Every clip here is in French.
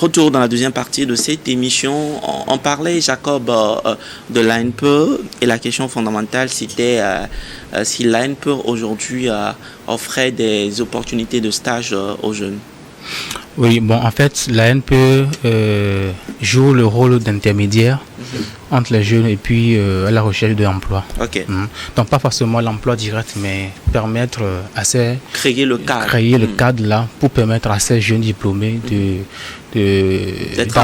retour dans la deuxième partie de cette émission. On parlait, Jacob, de l'ANPE et la question fondamentale, c'était si l'ANPE aujourd'hui offrait des opportunités de stage aux jeunes. Oui, bon, en fait, l'ANPE joue le rôle d'intermédiaire entre les jeunes et puis la recherche de l'emploi. Ok. Donc, pas forcément l'emploi direct, mais permettre à ces... Créer le cadre. Créer le cadre là pour permettre à ces jeunes diplômés d'être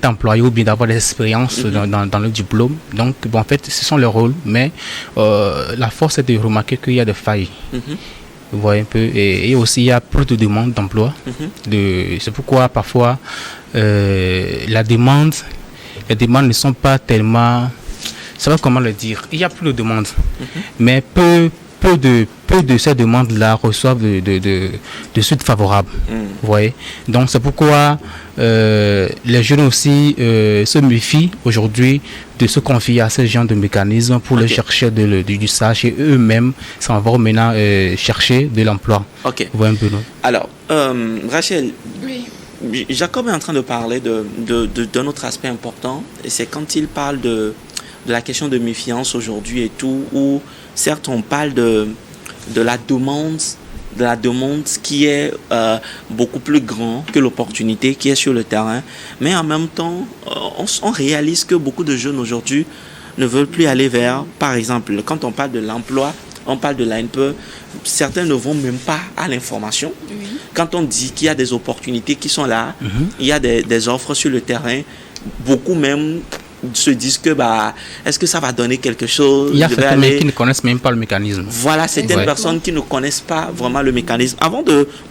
employés ou bien d'avoir des expériences dans le diplôme. Donc, bon, en fait, ce sont leurs rôles, mais la force est de remarquer qu'il y a des failles. Vous voyez un peu, et aussi il y a plus de demandes d'emploi. C'est pourquoi parfois les demandes ne sont pas tellement, je sais pas comment le dire, il y a plus de demandes, mais peu de ces demandes-là reçoivent de suites favorables. Vous voyez, donc c'est pourquoi les jeunes aussi se méfient aujourd'hui de se confier à ces genres de mécanismes pour les chercher du stage et eux-mêmes s'en vont maintenant chercher de l'emploi. Ok. Vous voyez un peu, non? Alors, Rachel, Oui. Jacob est en train de parler d'un autre aspect important, et c'est quand il parle de la question de méfiance aujourd'hui et tout, où certes on parle de la demande qui est beaucoup plus grande que l'opportunité qui est sur le terrain, mais en même temps on réalise que beaucoup de jeunes aujourd'hui ne veulent plus aller vers, par exemple, quand on parle de l'emploi, on parle de l'ANPE, certains ne vont même pas à l'information. Oui. Quand on dit qu'il y a des opportunités qui sont là, il y a des offres sur le terrain, beaucoup même se disent que est-ce que ça va donner quelque chose? Il y a certains qui ne connaissent même pas le mécanisme. Voilà, certaines personnes qui ne connaissent pas vraiment le mécanisme.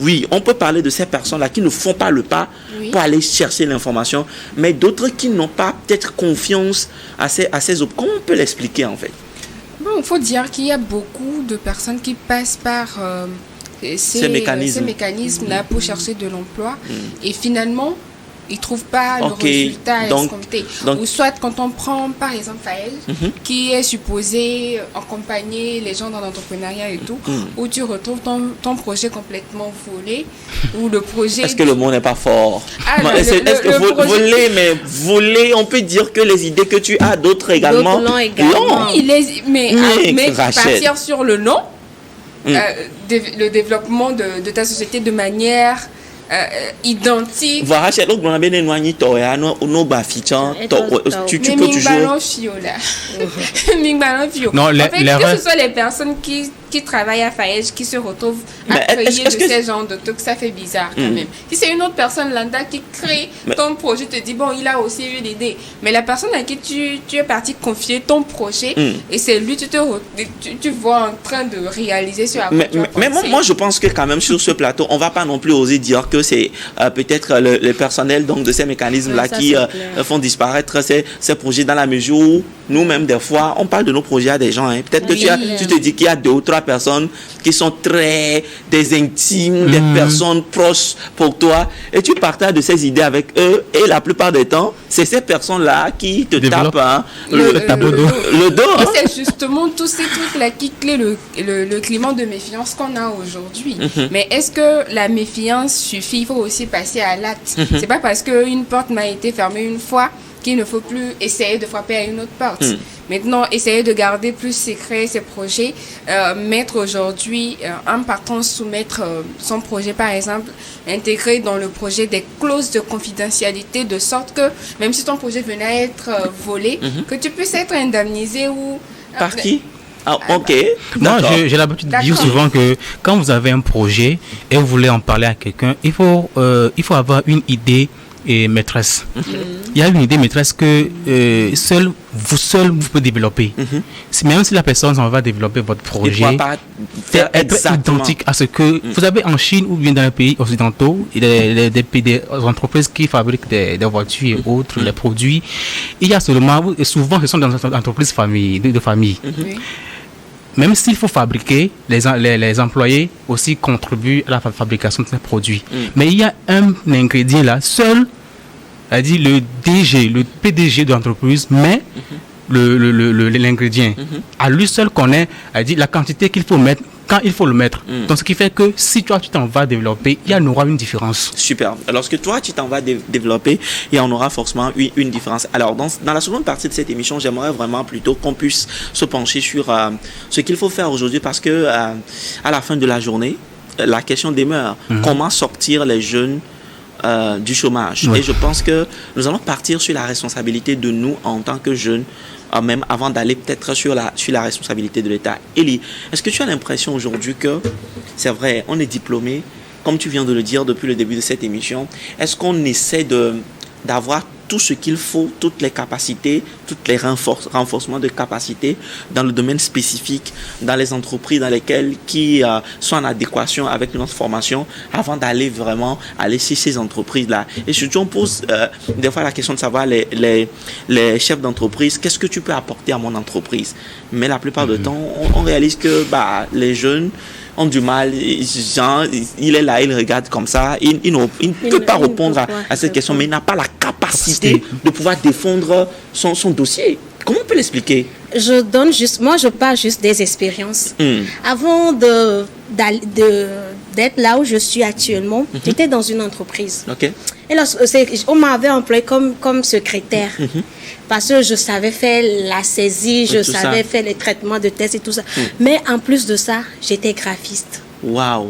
Oui, on peut parler de ces personnes-là qui ne font pas le pas pour aller chercher l'information, mais d'autres qui n'ont pas peut-être confiance à ces comment on peut l'expliquer en fait? Bon, il faut dire qu'il y a beaucoup de personnes qui passent par ces mécanismes-là pour chercher de l'emploi et finalement ils ne trouvent pas le résultat escompté. Ou soit quand on prend par exemple Faël, qui est supposé accompagner les gens dans l'entrepreneuriat et tout, où tu retrouves ton projet complètement volé, ou le projet... Est-ce que le mot n'est pas fort? Voler, on peut dire que les idées que tu as, d'autres également. Non. Mais partir sur le nom, le développement de ta société de manière... identique. Voilà, tu peux toujours. Non, que ce soit les personnes qui travaillent à Faège qui se retrouvent à créer ces genres de trucs, ça fait bizarre quand même. Si c'est une autre personne lambda qui crée ton projet, te dit bon, il a aussi eu l'idée, mais la personne à qui tu es parti confier ton projet et c'est lui tu vois en train de réaliser ce à quoi tu as pensé. Mais moi je pense que quand même sur ce plateau on va pas non plus oser dire que c'est peut-être le personnel donc de ces mécanismes là qui font disparaître ces projets, dans la mesure où nous-mêmes des fois on parle de nos projets à des gens, peut-être que tu te dis qu'il y a 2 ou 3 personnes qui sont des intimes, des personnes proches pour toi, et tu partages de ces idées avec eux, et la plupart du temps c'est ces personnes-là qui te tapent le dos. Et c'est justement tous ces trucs-là qui créent le climat de méfiance qu'on a aujourd'hui. Mais est-ce que la méfiance suffit? Il faut aussi passer à l'acte. C'est pas parce qu'une porte m'a été fermée une fois qu'il ne faut plus essayer de frapper à une autre porte. Maintenant, essayer de garder plus secret ses projets, mettre aujourd'hui, en partant soumettre son projet, par exemple, intégrer dans le projet des clauses de confidentialité, de sorte que, même si ton projet venait à être volé, que tu puisses être indemnisé ou... Par qui? Ok. Moi, j'ai l'habitude de dire souvent que quand vous avez un projet et vous voulez en parler à quelqu'un, il faut avoir une idée maîtresse. Il y a une idée maîtresse que seul vous pouvez développer. Même si la personne va développer votre projet, être identique à ce que vous avez en Chine ou bien dans les pays occidentaux, des entreprises qui fabriquent des voitures et autres, les produits. Il y a souvent ce sont des entreprises de famille. Même s'il faut fabriquer, les employés aussi contribuent à la fabrication de ces produits. Mais il y a un ingrédient là, seul, c'est-à-dire le PDG de l'entreprise, mais l'ingrédient. À lui seul connaît, la quantité qu'il faut mettre quand il faut le mettre. Donc, ce qui fait que si toi, tu t'en vas développer, il y en aura une différence. Super. Lorsque toi, tu t'en vas développer, il y en aura forcément une différence. Alors, dans la seconde partie de cette émission, j'aimerais vraiment plutôt qu'on puisse se pencher sur ce qu'il faut faire aujourd'hui parce que à la fin de la journée, la question demeure. Comment sortir les jeunes du chômage? Et je pense que nous allons partir sur la responsabilité de nous en tant que jeunes, même avant d'aller peut-être sur la responsabilité de l'État. Élie, est-ce que tu as l'impression aujourd'hui que, c'est vrai, on est diplômé, comme tu viens de le dire depuis le début de cette émission, est-ce qu'on essaie d'avoir tout ce qu'il faut, toutes les capacités, tous les renforcements de capacités dans le domaine spécifique, dans les entreprises dans lesquelles qui sont en adéquation avec notre formation avant d'aller vraiment aller chez ces entreprises-là. Et surtout, on pose des fois la question de savoir les chefs d'entreprise, qu'est-ce que tu peux apporter à mon entreprise? Mais la plupart du temps, on réalise que les jeunes ont du mal, genre, il est là, il regarde comme ça, il ne peut pas répondre à cette question, mais il n'a pas la capacité de pouvoir défendre son dossier. Comment on peut l'expliquer? Moi je parle juste des expériences. Avant d'être là où je suis actuellement, j'étais dans une entreprise. Okay. Et là, on m'avait employé comme secrétaire. Parce que je savais faire la saisie, je savais faire les traitements de tests et tout ça. Mais en plus de ça, j'étais graphiste. Waouh!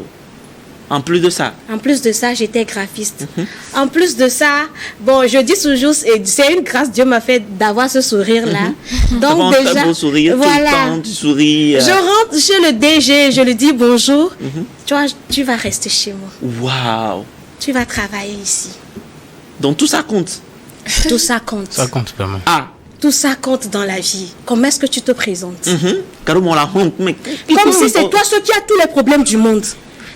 En plus de ça? En plus de ça, j'étais graphiste. En plus de ça, bon, je dis toujours, c'est une grâce Dieu m'a fait d'avoir ce sourire-là. Donc déjà, très beau sourire, voilà, tout le temps, tu souris. Je rentre chez le DG, je lui dis bonjour. Tu vas rester chez moi. Waouh! Tu vas travailler ici. Donc tout ça compte? Tout ça compte. Ça compte vraiment. Ah! Tout ça compte dans la vie. Comment est-ce que tu te présentes? Comme si c'est toi qui a tous les problèmes du monde.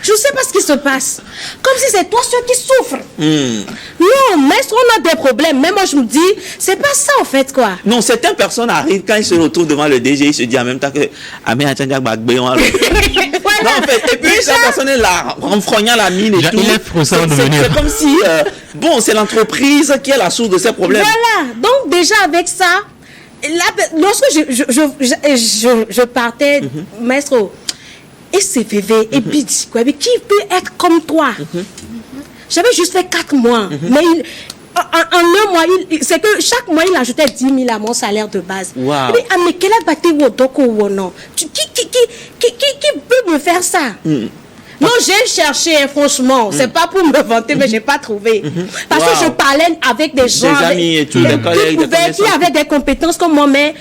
Je ne sais pas ce qui se passe. Comme si c'est toi ceux qui souffrent. Non, mais on a des problèmes. Mais moi, je me dis, c'est pas ça, en fait, quoi. Non, certaines personnes arrivent, quand ils se retrouvent devant le DG, ils se disent en même temps que Amé Atchandiak Bagbeyon. Non, en fait, et puis cette personne est là, renfrognant la mine et tout. C'est comme si, c'est l'entreprise qui est la source de ces problèmes. Voilà. Donc, déjà, avec ça, là, lorsque je partais, maestro, et CVV, et puis quoi, mais qui peut être comme toi? J'avais juste fait 4 mois, mais en un mois, c'est que chaque mois, il ajoutait 10 000 à mon salaire de base. Wow. Mais quelle a battu Wodoko ou non? Qui peut me faire ça? Non, j'ai cherché, franchement. C'est pas pour me vanter, mais j'ai pas trouvé. Parce que je parlais avec des gens, des amis et tout, des collègues, qui avaient des compétences comme moi, mais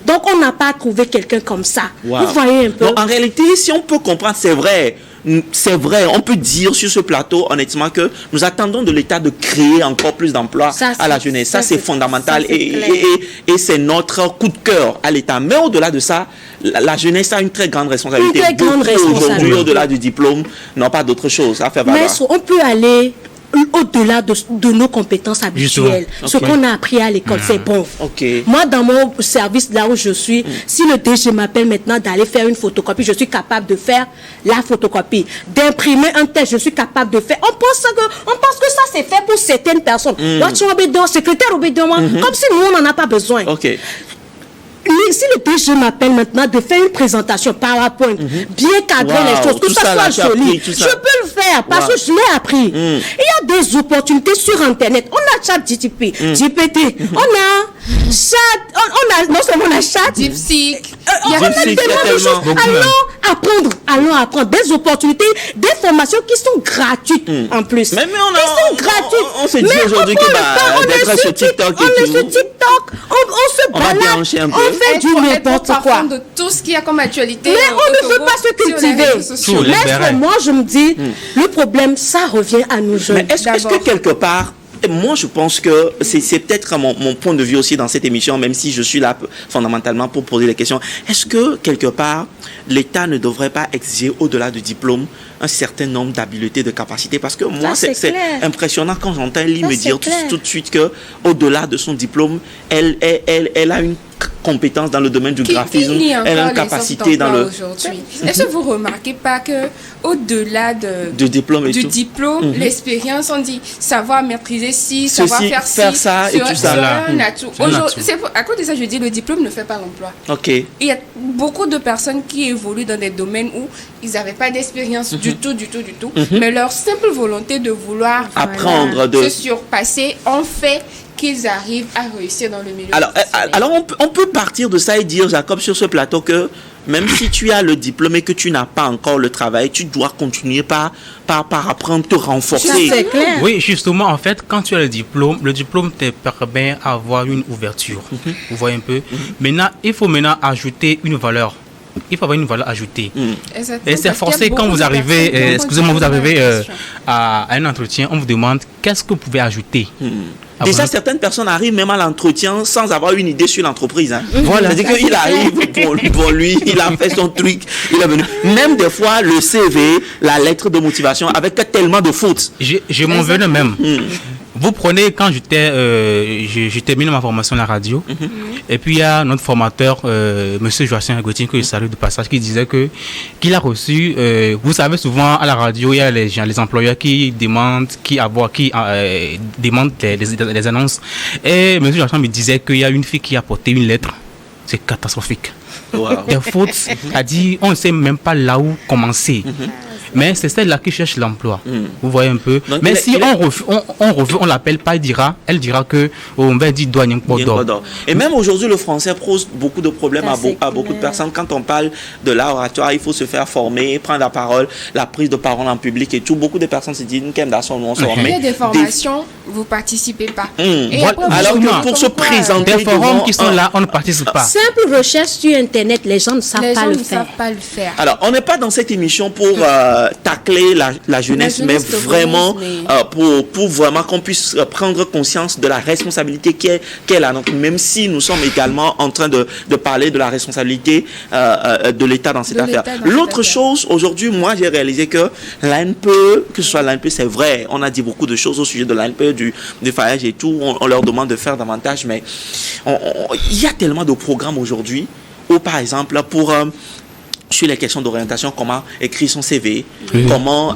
donc on n'a pas trouvé quelqu'un comme ça. Vous voyez un peu. Donc, en réalité, si on peut comprendre, c'est vrai, on peut dire sur ce plateau honnêtement que nous attendons de l'État de créer encore plus d'emplois à la jeunesse. Ça, c'est fondamental et c'est notre coup de cœur à l'État. Mais au-delà de ça, la jeunesse a une très grande responsabilité. Une très grande responsabilité. Aujourd'hui, au-delà du diplôme, n'ont pas d'autre chose à faire valoir. Mais on peut aller au-delà de nos compétences habituelles. Ce qu'on a appris à l'école, c'est bon. Moi, dans mon service, là où je suis, si le DG m'appelle maintenant d'aller faire une photocopie, je suis capable de faire la photocopie. D'imprimer un texte, je suis capable de faire. On pense que ça, c'est fait pour certaines personnes. Secrétaire obédant, comme si nous, on n'en a pas besoin. Mais si le DG m'appelle maintenant de faire une présentation PowerPoint, bien cadrer les choses, que ça soit joli, je peux le faire parce que je l'ai appris. Il y a des opportunités sur Internet. On a ChatGPT, on a chat, non seulement on a chat, DeepSeek. On a tellement de choses. Allons apprendre des opportunités, des formations qui sont gratuites en plus. Mais qui sont gratuites. On se dit aujourd'hui que d'être sur TikTok et tout. On est sur TikTok, on se balade, on fait du n'importe quoi. De tout ce qu'il y a comme actualité. Mais on ne veut pas se cultiver. Mais moi, je me dis, le problème, ça revient à nous jeunes. Mais est-ce que quelque part, moi, je pense que c'est peut-être mon point de vue aussi dans cette émission, même si je suis là fondamentalement pour poser les questions. Est-ce que, quelque part, l'État ne devrait pas exiger au-delà du diplôme un certain nombre d'habiletés, de capacités? Parce que moi, c'est impressionnant quand j'entends Lee me dire tout de suite qu'au-delà de son diplôme, elle a une compétence dans le domaine du graphisme, elle a une capacité dans le... Aujourd'hui. Est-ce que vous remarquez pas que au-delà du diplôme, l'expérience, on dit savoir maîtriser savoir faire ça et tout ça. C'est à cause de ça, je dis le diplôme ne fait pas l'emploi. Il y a beaucoup de personnes qui évoluent dans des domaines où ils n'avaient pas d'expérience du tout, mais leur simple volonté de vouloir apprendre, se surpasser en fait qu'ils arrivent à réussir dans le milieu. Alors on peut partir de ça et dire, Jacob, sur ce plateau que même si tu as le diplôme et que tu n'as pas encore le travail, tu dois continuer par apprendre, te renforcer. C'est clair. Oui, justement, en fait, quand tu as le diplôme te permet d'avoir une ouverture. Vous voyez un peu. Maintenant, il faut ajouter une valeur. Il faut avoir une valeur ajoutée. Et c'est forcé quand vous arrivez, vous arrivez à un entretien, on vous demande qu'est-ce que vous pouvez ajouter. Déjà, certaines personnes arrivent même à l'entretien sans avoir une idée sur l'entreprise. Voilà. C'est-à-dire qu'il arrive pour lui, il a fait son truc, il est venu. Même des fois, le CV, la lettre de motivation, avec tellement de fautes. Je m'en venais même. Vous prenez, quand j'ai terminé ma formation à la radio, et puis il y a notre formateur, monsieur Joachim Gauthier, que je salue de passage, qui disait qu'il a reçu, vous savez, souvent à la radio, il y a les employeurs qui demandent des annonces. Et monsieur Joachim me disait qu'il y a une fille qui a porté une lettre. C'est catastrophique. Wow. Des fautes, a dit, on ne sait même pas là où commencer. Mais c'est celle-là qui cherche l'emploi. Vous voyez un peu. Donc, mais si on l'appelle pas, elle dira que on va dire douane d'or. Et même aujourd'hui, le français pose beaucoup de problèmes à beaucoup de personnes. Quand on parle de l'oratoire, il faut se faire former, prendre la parole, la prise de parole en public et tout. Beaucoup de personnes se disent qu'elle a son nom. Il y a des formations, vous participez pas. Et après, alors que pour se présenter, des forums qui sont là, on ne participe pas. Simple recherche sur Internet, les gens ne savent pas le faire. Alors, on n'est pas dans cette émission pour tacler la jeunesse, mais vraiment pour vraiment qu'on puisse prendre conscience de la responsabilité qu'elle a. Donc, même si nous sommes également en train de parler de la responsabilité de l'État dans cette affaire. L'autre chose, aujourd'hui, moi, j'ai réalisé que l'ANPE, que ce soit l'ANPE, c'est vrai, on a dit beaucoup de choses au sujet de l'ANPE, du FAEG et tout, on leur demande de faire davantage, mais il y a tellement de programmes aujourd'hui où, par exemple, sur les questions d'orientation, comment écrire son CV, comment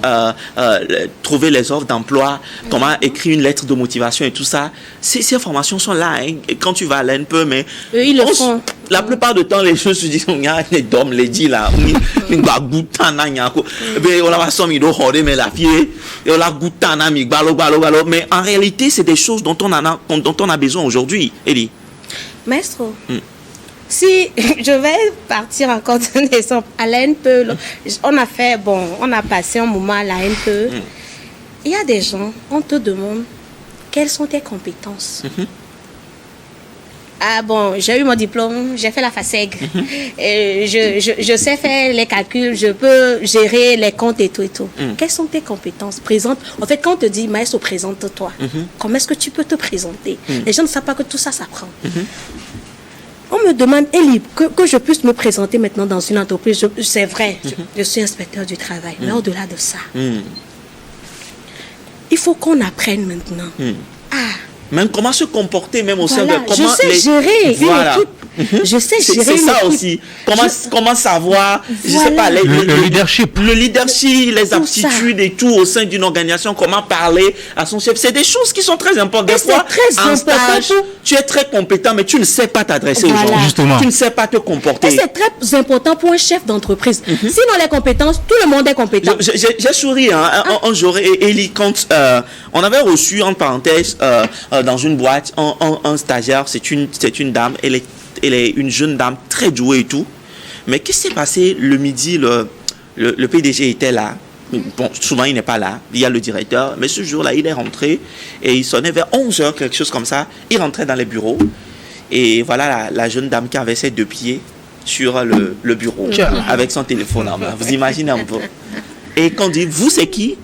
trouver les offres d'emploi, comment écrire une lettre de motivation et tout ça. Ces formations sont là. Quand tu vas à l'ANPE, mais ils le font. La plupart du temps, les choses se disent, on y a des dômes, les dit là, on va goûter, on va s'en mais la fille, on la goûte, mais en réalité, c'est des choses dont on a besoin aujourd'hui. Elie. Maestro. Si je vais partir encore d'un exemple, à l'ANPE, on a passé un moment à l'ANPE. Il y a des gens, on te demande quelles sont tes compétences. Ah bon, j'ai eu mon diplôme, j'ai fait la FASEG. Je sais faire les calculs, je peux gérer les comptes et tout. Quelles sont tes compétences? Présente. En fait, quand on te dit, maestro, présente-toi, comment est-ce que tu peux te présenter? Les gens ne savent pas que tout ça s'apprend. On me demande, Elie, que je puisse me présenter maintenant dans une entreprise. C'est vrai, je suis inspecteur du travail. Mais au-delà de ça, il faut qu'on apprenne maintenant. Même comment se comporter, même au sein de... Je sais gérer. Voilà. Je sais gérer. C'est ça aussi. Comment savoir, je sais pas, le leadership. Le leadership, les aptitudes et tout au sein d'une organisation, comment parler à son chef. C'est des choses qui sont très importantes. Des fois, en stage, tu es très compétent, mais tu ne sais pas t'adresser aux gens. Justement. Tu ne sais pas te comporter. Et c'est très important pour un chef d'entreprise. Sinon, les compétences, tout le monde est compétent. J'ai souri un jour, Elie, quand on avait reçu, en parenthèse, dans une boîte, un stagiaire, c'est une dame, elle est une jeune dame très douée et tout. Mais qu'est-ce qui s'est passé le midi, le PDG était là. Bon, souvent il n'est pas là, il y a le directeur, mais ce jour-là il est rentré et il sonnait vers 11h, quelque chose comme ça. Il rentrait dans les bureaux et voilà la jeune dame qui avait ses deux pieds sur le bureau avec son téléphone en main. Vous imaginez un peu. Et quand on dit, vous c'est qui?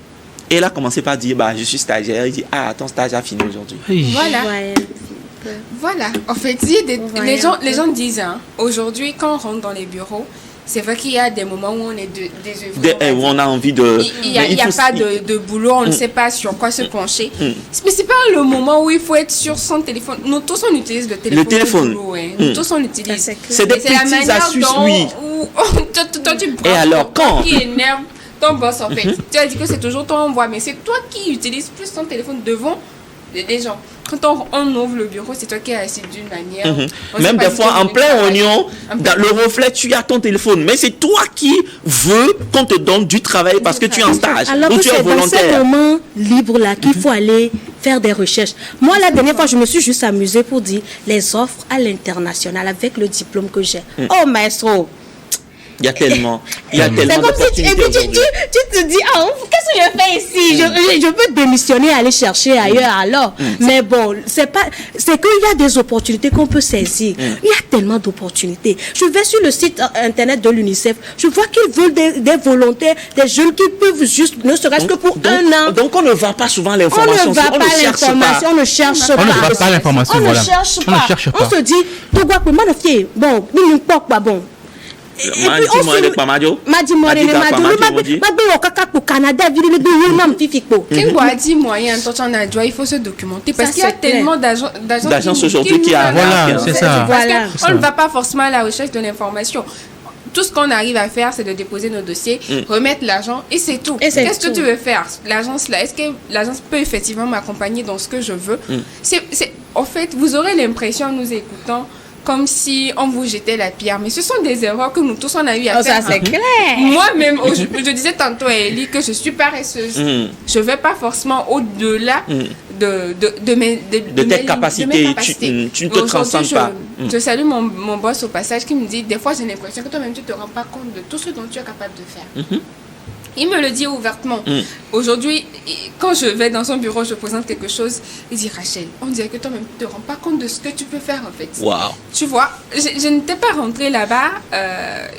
Et elle a commencé par dire, je suis stagiaire. Il dit, ton stage a fini aujourd'hui. Voilà. Voilà. En fait, les gens disent, hein, aujourd'hui, quand on rentre dans les bureaux, c'est vrai qu'il y a des moments où on est désœuvré. Où on a envie de... Il n'y a pas de boulot, on ne sait pas sur quoi se pencher. Mais ce n'est pas le moment où il faut être sur son téléphone. Nous tous, on utilise le téléphone. Boulot, hein. Nous tous, on l'utilise. C'est des petites astuces, oui. Toi, tu et alors, quand qui énerve ton boss, en fait. Tu as dit que c'est toujours ton envoi, mais c'est toi qui utilises plus ton téléphone devant les gens. Quand on ouvre le bureau, c'est toi qui es assis d'une manière. Même des fois, en plein oignon, dans le reflet, tu as ton téléphone. Mais c'est toi qui veux qu'on te donne du travail parce que tu es en stage. Alors ou que tu es c'est dans ces moments libres-là qu'il faut aller faire des recherches. Moi, la dernière fois, je me suis juste amusée pour dire les offres à l'international avec le diplôme que j'ai. Oh, maestro! Il y a tellement. C'est comme si tu te dis, qu'est-ce que je fais ici? Je peux démissionner, aller chercher ailleurs alors. Mais bon, c'est qu'il y a des opportunités qu'on peut saisir. Il y a tellement d'opportunités. Je vais sur le site internet de l'UNICEF, je vois qu'ils veulent des volontaires, des jeunes qui peuvent juste, ne serait-ce que pour un an. Donc on ne va pas souvent l'information. On ne va pas l'information, on ne cherche pas. On ne va pas l'information, voilà. On ne cherche pas. On se dit, bon, bon. Et puis aussi, il faut se documenter parce qu'il y a tellement d'agences aujourd'hui qui voilà, c'est ça. On ne va pas forcément à la recherche de l'information. Tout ce qu'on arrive à faire, c'est de déposer nos dossiers, remettre l'argent et c'est tout. Qu'est-ce que tu veux faire? L'agence là, est-ce que l'agence peut effectivement m'accompagner dans ce que je veux? En fait, vous aurez l'impression en nous écoutant comme si on vous jetait la pierre. Mais ce sont des erreurs que nous tous on a eu à faire. Ça c'est clair. Moi-même, je disais tantôt à Ellie que je suis paresseuse. Je ne vais pas forcément au-delà de tes capacités. Tu ne te transcendes pas. Je salue mon boss au passage qui me dit, des fois j'ai l'impression que toi-même tu ne te rends pas compte de tout ce dont tu es capable de faire. Il me le dit ouvertement. Aujourd'hui, quand je vais dans son bureau, je présente quelque chose, il dit, Rachel, on dirait que toi-même, tu ne te rends pas compte de ce que tu peux faire, en fait. Wow. Tu vois, je n'étais pas rentrée là-bas.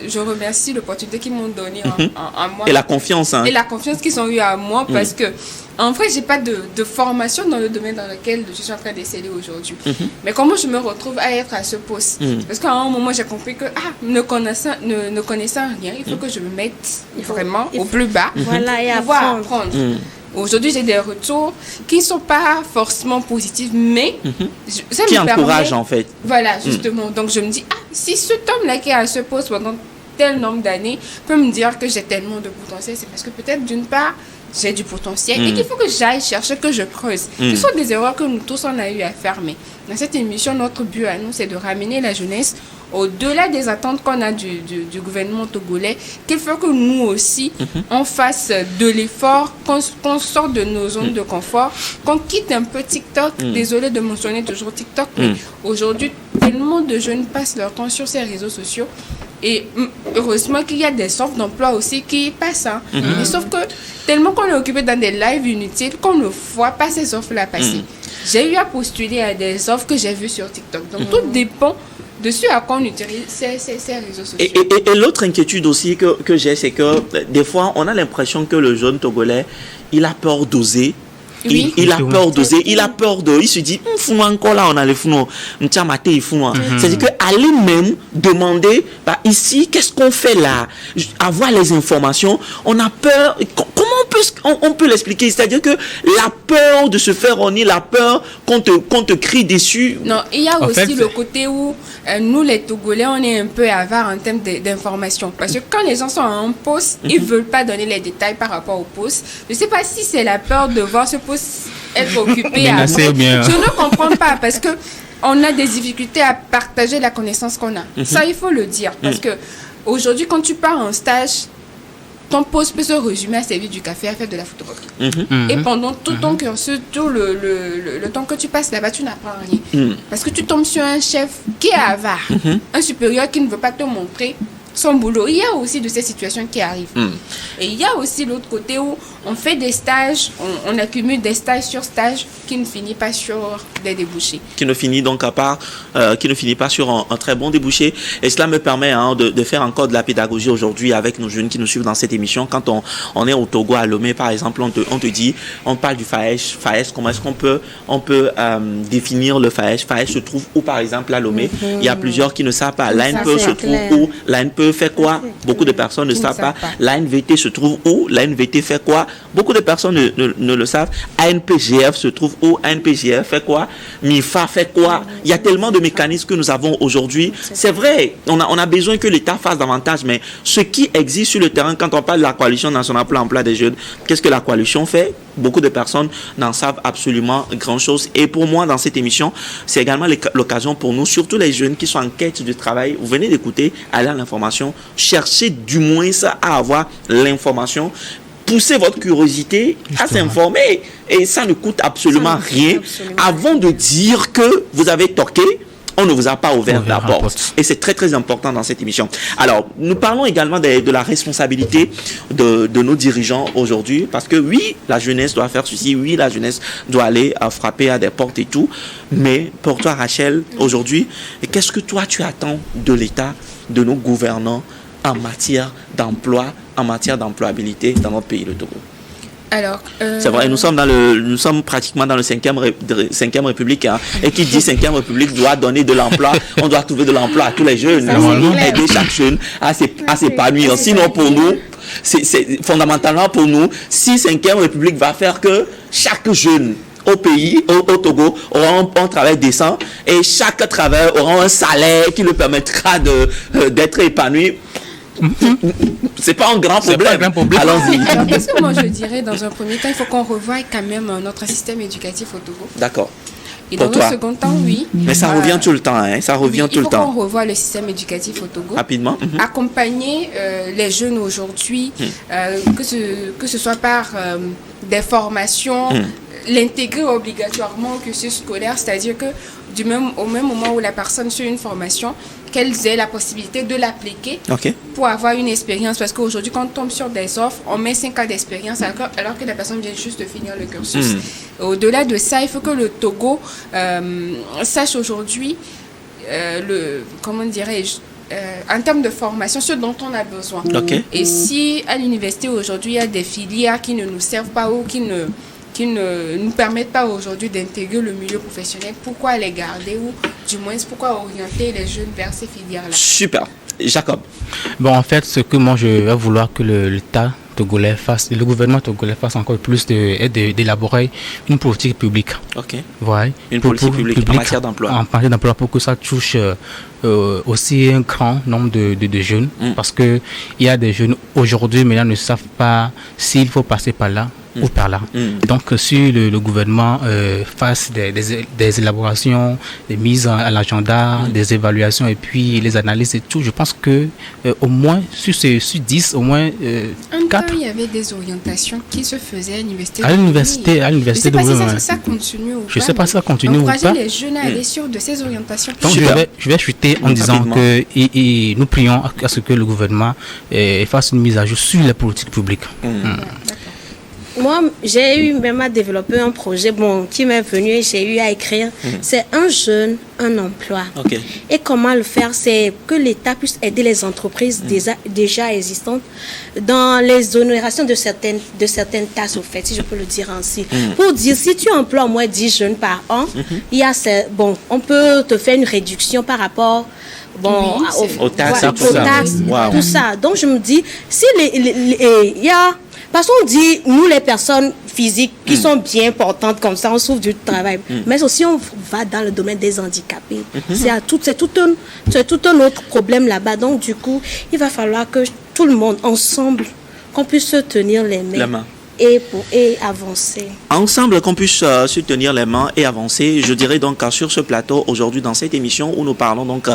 Je remercie l'opportunité qu'ils m'ont donnée en moi. Et la confiance. Et la confiance qu'ils ont eue à moi, parce que, en vrai, je n'ai pas de formation dans le domaine dans lequel je suis en train d'exceller aujourd'hui. Mais comment je me retrouve à être à ce poste? Parce qu'à un moment, j'ai compris que, ne connaissant rien, il faut que je me mette vraiment au plus bas voilà, et pour apprendre. Aujourd'hui, j'ai des retours qui ne sont pas forcément positifs, mais ça qui me encouragent permet, en fait. Voilà, justement. Donc, je me dis, si cet homme-là qui est à ce poste pendant tel nombre d'années peut me dire que j'ai tellement de potentiel, c'est parce que peut-être d'une part, j'ai du potentiel et qu'il faut que j'aille chercher, que je creuse. Ce sont des erreurs que nous tous on a eu à faire, mais dans cette émission, notre but à nous, c'est de ramener la jeunesse au-delà des attentes qu'on a du gouvernement togolais, qu'il faut que nous aussi, on fasse de l'effort, qu'on sorte de nos zones de confort, qu'on quitte un peu TikTok. Désolée de mentionner toujours TikTok, mais aujourd'hui, tellement de jeunes passent leur temps sur ces réseaux sociaux. Et heureusement qu'il y a des offres d'emploi aussi qui passent. Mais sauf que tellement qu'on est occupé dans des lives inutiles qu'on ne voit pas ces offres-là passer. J'ai eu à postuler à des offres que j'ai vues sur TikTok. Donc tout dépend de ce à quoi on utilise ces réseaux sociaux. Et l'autre inquiétude aussi que j'ai, c'est que des fois, on a l'impression que le jeune Togolais, il a peur d'oser. Oui. Il a peur d'oser, il se dit, encore là, on a les fous, c'est-à-dire qu'aller même demander, ici, qu'est-ce qu'on fait là? Avoir les informations, on a peur. Comment on peut l'expliquer? C'est-à-dire que la peur de se faire honner, la peur qu'on te crie dessus. Non, il y a aussi le côté où nous, les Togolais, on est un peu avares en termes d'informations. Parce que quand les gens sont en poste, ils ne veulent pas donner les détails par rapport au poste. Je ne sais pas si c'est la peur de voir ce poste être occupé à je ne comprends pas parce que on a des difficultés à partager la connaissance qu'on a. Ça, il faut le dire. Parce que aujourd'hui, quand tu pars en stage, ton poste peut se résumer à servir du café, à faire de la photographie. Et pendant tout ton cursus, tout le temps que tu passes là-bas, tu n'apprends rien. Parce que tu tombes sur un chef qui est avare, un supérieur qui ne veut pas te montrer son boulot. Il y a aussi de ces situations qui arrivent. Et il y a aussi l'autre côté où on fait des stages, on accumule des stages sur stages qui ne finissent pas sur des débouchés. Qui ne finit donc qui ne finit pas sur un très bon débouché. Et cela me permet de faire encore de la pédagogie aujourd'hui avec nos jeunes qui nous suivent dans cette émission. Quand on est au Togo, à Lomé, par exemple, on te dit, on parle du FAESH. FAESH, comment est-ce qu'on peut définir le FAESH? FAESH se trouve où, par exemple, à Lomé? Il y a plusieurs qui ne savent pas. L'ANPE se trouve où? L'ANPE fait quoi? Beaucoup de personnes ne savent pas. L'ANVT se trouve où? L'ANVT fait quoi? Beaucoup de personnes ne le savent. ANPGF se trouve où? ANPGF fait quoi? MIFA fait quoi? Il y a tellement de mécanismes que nous avons aujourd'hui. C'est vrai, on a besoin que l'État fasse davantage, mais ce qui existe sur le terrain, quand on parle de la coalition nationale pour l'emploi des jeunes, qu'est-ce que la coalition fait? Beaucoup de personnes n'en savent absolument grand-chose. Et pour moi, dans cette émission, c'est également l'occasion pour nous, surtout les jeunes qui sont en quête de travail, vous venez d'écouter, allez à l'information, cherchez du moins à avoir l'information, poussez votre curiosité à s'informer. Et ça ne coûte absolument rien. Avant de dire que vous avez toqué, on ne vous a pas ouvert la porte. Et c'est très très important dans cette émission. Alors, nous parlons également de la responsabilité de nos dirigeants aujourd'hui, parce que oui, la jeunesse doit faire ceci, oui, la jeunesse doit aller frapper à des portes et tout. Mais pour toi, Rachel, aujourd'hui, qu'est-ce que toi tu attends de l'État, de nos gouvernants en matière d'emploi, en matière d'employabilité dans notre pays, le Togo? Alors, c'est vrai, nous sommes pratiquement dans le 5e République, hein, et qui dit 5e République doit donner de l'emploi, on doit trouver de l'emploi à tous les jeunes, aider chaque jeune à s'épanouir. Sinon, pour nous, c'est fondamentalement pour nous, si 5e République va faire que chaque jeune au pays, au Togo, aura un travail décent et chaque travailleur aura un salaire qui le permettra d'être épanoui. C'est pas un grand problème. Allons-y. Alors, qu'est-ce que moi je dirais dans un premier temps, il faut qu'on revoie quand même notre système éducatif au Togo. D'accord. Et dans un second temps, oui. Mais ça revient tout le temps, hein. Ça revient tout le temps. Il faut qu'on revoie le système éducatif au Togo. Rapidement. Accompagner les jeunes aujourd'hui, que ce soit par des formations, l'intégrer obligatoirement au cursus scolaire, c'est-à-dire que au même moment où la personne suit une formation, qu'elles aient la possibilité de l'appliquer pour avoir une expérience. Parce qu'aujourd'hui, quand on tombe sur des offres, on met 5 ans d'expérience alors que la personne vient juste de finir le cursus. Au-delà de ça, il faut que le Togo sache aujourd'hui, comment dirais-je, en termes de formation, ce dont on a besoin. Et si à l'université aujourd'hui, il y a des filières qui ne nous servent pas ou qui ne nous permettent pas aujourd'hui d'intégrer le milieu professionnel, pourquoi les garder ou du moins pourquoi orienter les jeunes vers ces filières-là? Super. Jacob. Bon, en fait, ce que moi je vais vouloir que l'État togolais fasse, le gouvernement togolais fasse encore plus d'élaborer une politique publique. Ouais. Une politique publique en matière d'emploi. En matière d'emploi pour que ça touche aussi un grand nombre de jeunes. Parce qu'il y a des jeunes aujourd'hui, mais là ne savent pas s'il faut passer par là ou par là. Donc, si le gouvernement fasse des élaborations, des mises à l'agenda, des évaluations et puis les analyses et tout, je pense que au moins sur 10, au moins 4. Il y avait des orientations qui se faisaient à l'université. À l'université de Lomé. Je ne sais pas si ça continue ou pas. Je ne sais pas si ça continue ou pas. Encourager les jeunes à aller sur de ces orientations. Donc, je vais chuter en disant que nous prions à ce que le gouvernement fasse une mise à jour sur les politiques publiques. Moi, j'ai eu même à développer un projet qui m'est venu et j'ai eu à écrire. C'est un jeune, un emploi. Et comment le faire? C'est que l'État puisse aider les entreprises déjà existantes dans les honorations de certaines tâches, au fait, si je peux le dire ainsi. Pour dire, si tu emploies au moins 10 jeunes par an, il y a on peut te faire une réduction par rapport aux taxes, tout ça. Donc, je me dis, si il y a... Parce qu'on dit, nous les personnes physiques qui sont bien portantes comme ça, on souffre du travail. Mais aussi on va dans le domaine des handicapés. C'est tout un autre problème là-bas. Donc du coup, il va falloir que tout le monde, ensemble, qu'on puisse se tenir les mains. Et avancer. Ensemble, qu'on puisse se tenir les mains et avancer. Je dirais donc sur ce plateau, aujourd'hui, dans cette émission où nous parlons donc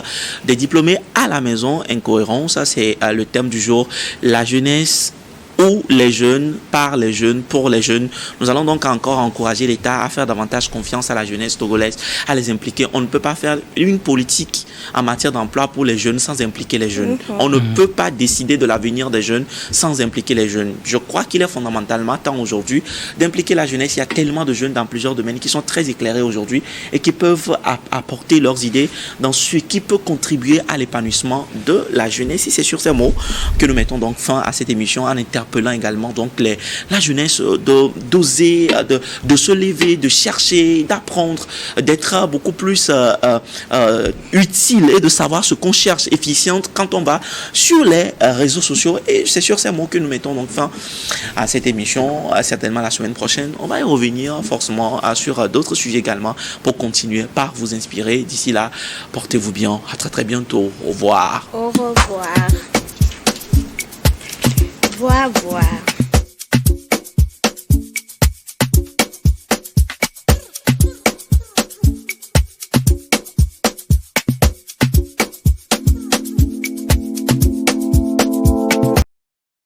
des diplômés à la maison incohérents, ça c'est le thème du jour, la jeunesse où les jeunes, par les jeunes, pour les jeunes. Nous allons donc encore encourager l'État à faire davantage confiance à la jeunesse togolaise, à les impliquer. On ne peut pas faire une politique en matière d'emploi pour les jeunes sans impliquer les jeunes. On ne peut pas décider de l'avenir des jeunes sans impliquer les jeunes. Je crois qu'il est fondamentalement temps aujourd'hui d'impliquer la jeunesse. Il y a tellement de jeunes dans plusieurs domaines qui sont très éclairés aujourd'hui et qui peuvent apporter leurs idées dans ce qui peut contribuer à l'épanouissement de la jeunesse. Et c'est sur ces mots que nous mettons donc fin à cette émission en interpellant également donc la jeunesse d'oser, de se lever, de chercher, d'apprendre, d'être beaucoup plus utile et de savoir ce qu'on cherche, efficiente quand on va sur les réseaux sociaux. Et c'est sur ces mots que nous mettons donc fin à cette émission. Certainement la semaine prochaine, on va y revenir forcément sur d'autres sujets également pour continuer par vous inspirer. D'ici là, portez-vous bien. À très très bientôt. Au revoir. Au revoir. Au revoir.